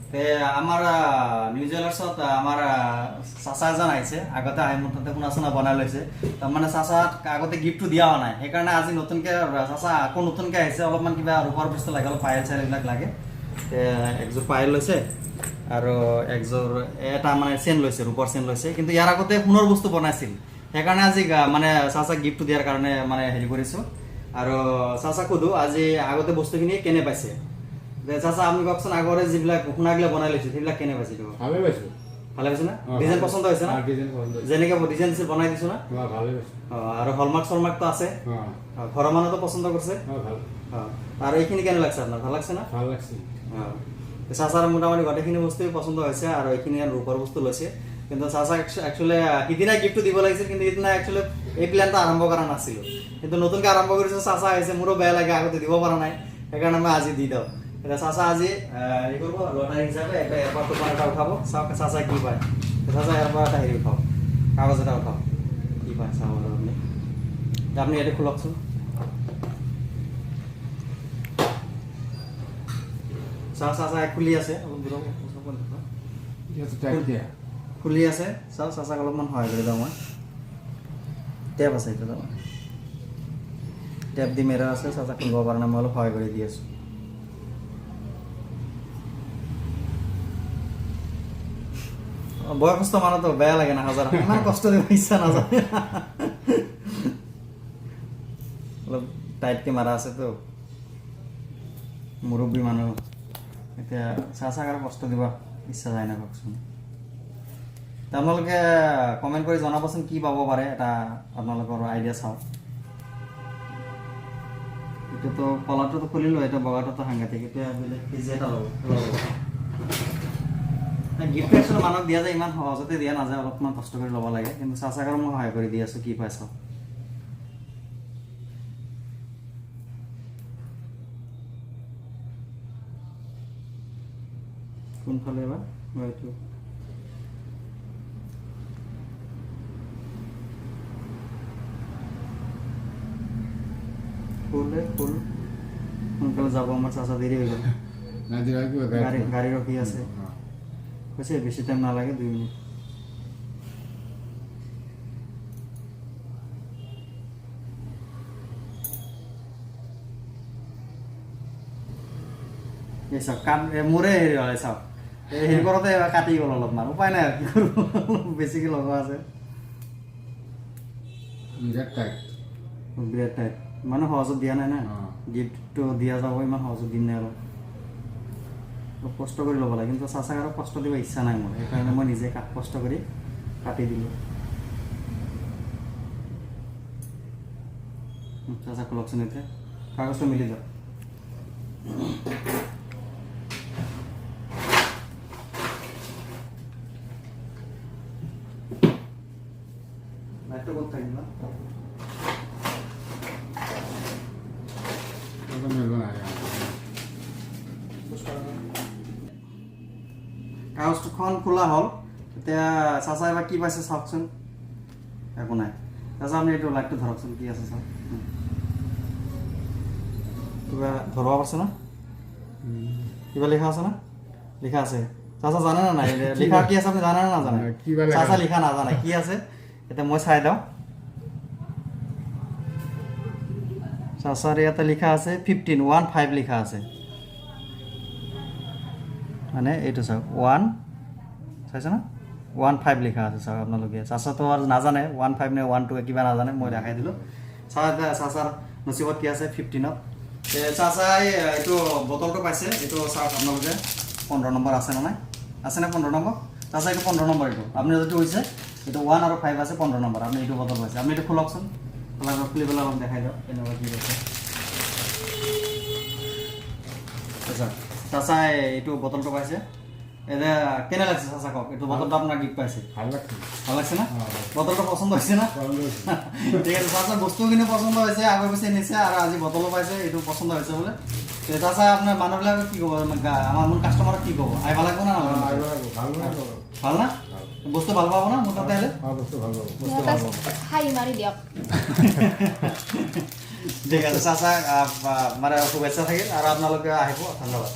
আমাৰ নিউ জুৱেলাৰ্ছত আমাৰ চাচা এজন আহিছে, আগতে আহি মোৰ তাতে সোণা চোনা বনাই লৈছে। তাৰমানে চাচাক আগতে গিফ্টটো দিয়া হোৱা নাই, সেইকাৰণে আজি নতুনকৈ চাচা আকৌ নতুনকৈ আহিছে। অলপমান কিবা ৰূপৰ বস্তু লাগে, অলপ পায়েল চায়েল এইবিলাক লাগে। একযোৰ পায়েল লৈছে আৰু একযোৰ এটা মানে চেন লৈছে, ৰূপৰ চেন লৈছে। কিন্তু ইয়াৰ আগতে সোণৰ বস্তু বনাইছিল, সেইকাৰণে আজি মানে চাচাক গিফ্টটো দিয়াৰ কাৰণে মানে হেৰি কৰিছোঁ। আৰু চাচাক সোধোঁ আজি আগতে বস্তুখিনি কেনে পাইছে। চাচা আপুনি কওকচোন, আগৰে যিবিলাক সোণাগিলা বনাই লৈছে সেইবিলাক কেনে পাইছে? ভালে পাইছোঁ। ভালে পাইছে না? ডিজাইন পচন্দ হৈছে না? যেনেকৈ ডিজাইন দিছিল বনাই দিছোঁ না? ভালে পাইছোঁ। আৰু হলমাৰ্ক চলমাৰ্কটো আছে, ঘৰৰ মানুহতো পচন্দ কৰিছে। আৰু এইখিনি কেনে লাগছে আপোনাৰ? ভাল লাগছে না? ভাল লাগছে। চাচাৰ মোটামুটি গোটেইখিনি বস্তুৱেই পচন্দ হৈছে আৰু এইখিনি ৰূপৰ বস্তু লৈছে। কিন্তু চাচাক একচুৱেলি সিদিনাই গিফ্টটো দিব লাগিছিল, কিন্তু সিদিনা একচুৱেলি এই প্লেনটো আৰম্ভ কৰা নাছিলোঁ। কিন্তু নতুনকৈ আৰম্ভ কৰিছোঁ, চাচা আহিছে, মোৰো বেয়া লাগে আগতে দিব পৰা নাই, সেইকাৰণে মই আজি দি দিওঁ। এতিয়া চাচা আজি হেৰি কৰিব, লটাৰী হিচাপে এবাৰ তোমাৰ এটা উঠাব, চাওক চাচা কি পায়। চাচা ইয়াৰ পৰা এটা হেৰি উঠাওক, কাগজ এটা উঠাওক, কি পায় চাব আপুনি। আপুনি ইয়াতে খোলকচোন। চাওক চাচা খুলি আছে, অলপ দূৰত খুলি আছে। চাওক চাচাক অলপমান সহায় কৰি দিওঁ মই। টেপ আছে, এইটো তাৰমানে টেপ দি মেৰা আছে, চাচাক খুলিব পৰা নাই, মই অলপ সহায় কৰি দি আছোঁ। বয়সস্থ মানুহতো বেয়া লাগে না, হাজাৰ ইমান কষ্ট দিব ইচ্ছা নাযায়। অলপ টাইটকৈ মাৰা আছেতো, মুৰব্বী মানুহ, এতিয়া চাচাক আৰু কষ্ট দিব ইচ্ছা যায় না, কওকচোন। আপোনালোকে কমেণ্ট কৰি জনাবচোন কি পাব পাৰে, এটা আপোনালোকৰ আইডিয়া চাওক। এতিয়াতো কলাটোতো খুলিলোঁ, এতিয়া বগাটোতো সাংঘাতিক। এতিয়া বেলেগ পিজি এটা ল'ব। গিফ্ট একচুৱেলি মানুহক দিয়া যায়, ইমান সহজতে দিয়া নাযায়, অলপমান কষ্ট কৰি ল'ব লাগে। কিন্তু চাচাক আৰু মই সহায় কৰি দি আছোঁ, কি পাই চাওক। কোনফালে বা এইটো ফুল সোনকালে যাব, আমাৰ চাচা দেৰি হৈ গ'ল, গাড়ী ৰখি আছে। কৈছে বেছি টাইম নালাগে, 2 মিনিট। এই চাওক মোৰে হেৰি হয়, চাওক হেৰি কৰোঁতে কাটি গ'ল অলপমান, উপায় নাই আৰু কি কৰোঁ, বেছিকৈ লগোৱা আছে। বিৰাট টাইট, মানে সহজত দিয়া নাই না, গিফ্টটো দিয়া যাব, ইমান সহজত দিম নাই। অলপ কষ্ট কৰি ল'ব লাগে, কিন্তু চাচাক আৰু কষ্ট দিব ইচ্ছা নাই মোৰ, সেইকাৰণে মই নিজে কষ্ট কৰি কাটি দিলোঁ। চাচাক লওকচোন, এতিয়া কাগজটো মিলি যাওক। লাইটটো ক'ত থাকিল না? কাগজখন খোলা হ'ল, এতিয়া চাচা এবাৰ কি পাইছে চাওকচোন। একো নাই। চাচা আপুনি এইটো লাইটটো ধৰকচোন, কি আছে চাওক। কিবা ধৰব পাৰিছে না? কিবা লিখা আছে না? লিখা আছে। চাচা জানে না নাই লিখা কি আছে, আপুনি জানে না নাজানে? চাচা লিখা নাজানে, কি আছে এতিয়া মই চাই দিওঁ। চাচাৰ ইয়াতে লিখা আছে 15 লিখা আছে, মানে এইটো চাওক 1 চাইছে না, 15 লিখা আছে। চাওক আপোনালোকে, চাচাটো আৰু নাজানে 15 নে 12 কিবা নাজানে, মই দেখাই দিলোঁ। চাচাৰ নচিবত কি আছে 15ত। চাচাই এইটো বটলটো পাইছে, এইটো চাওক আপোনালোকে 15 নম্বৰ আছে নে নাই, আছে নে 15 নম্বৰ? চাচা এইটো 15 নম্বৰ, এইটো আপুনি যিটো হৈছে এইটো 1 আৰু 5 আছে, 15 নম্বৰ আপুনি এইটো বটল পাইছে। আপুনি এইটো খোলকচোন, খুলি পেলাই অলপ দেখাই দিয়ক এনেকুৱা কি আছে। চাচাই এইটো বটলটো পাইছে, এতিয়া কেনে লাগছে চাচা কওক? এইটো বটলটো আপোনাৰ গিফ্ট পাইছে, ভাল লাগছে না? বটলটো পচন্দ হৈছে না? ঠিক আছে, চাচা বস্তুখিনি পচন্দ হৈছে, আগৰ পিছে নিছে আৰু আজি বটলো পাইছে, এইটো পচন্দ হৈছে বোলে। চাচা আপোনাৰ মানুহবিলাকক কি ক'ব, আমাৰ মোৰ কাষ্টমাৰক কি ক'ব? আহিব লাগিব না? ভাল না? বস্তু ভাল পাব না মোৰ তাতে আহিলে? ঠিক আছে, চাচা মানে শুভেচ্ছা থাকিল আৰু আপোনালোকে আহিব, ধন্যবাদ।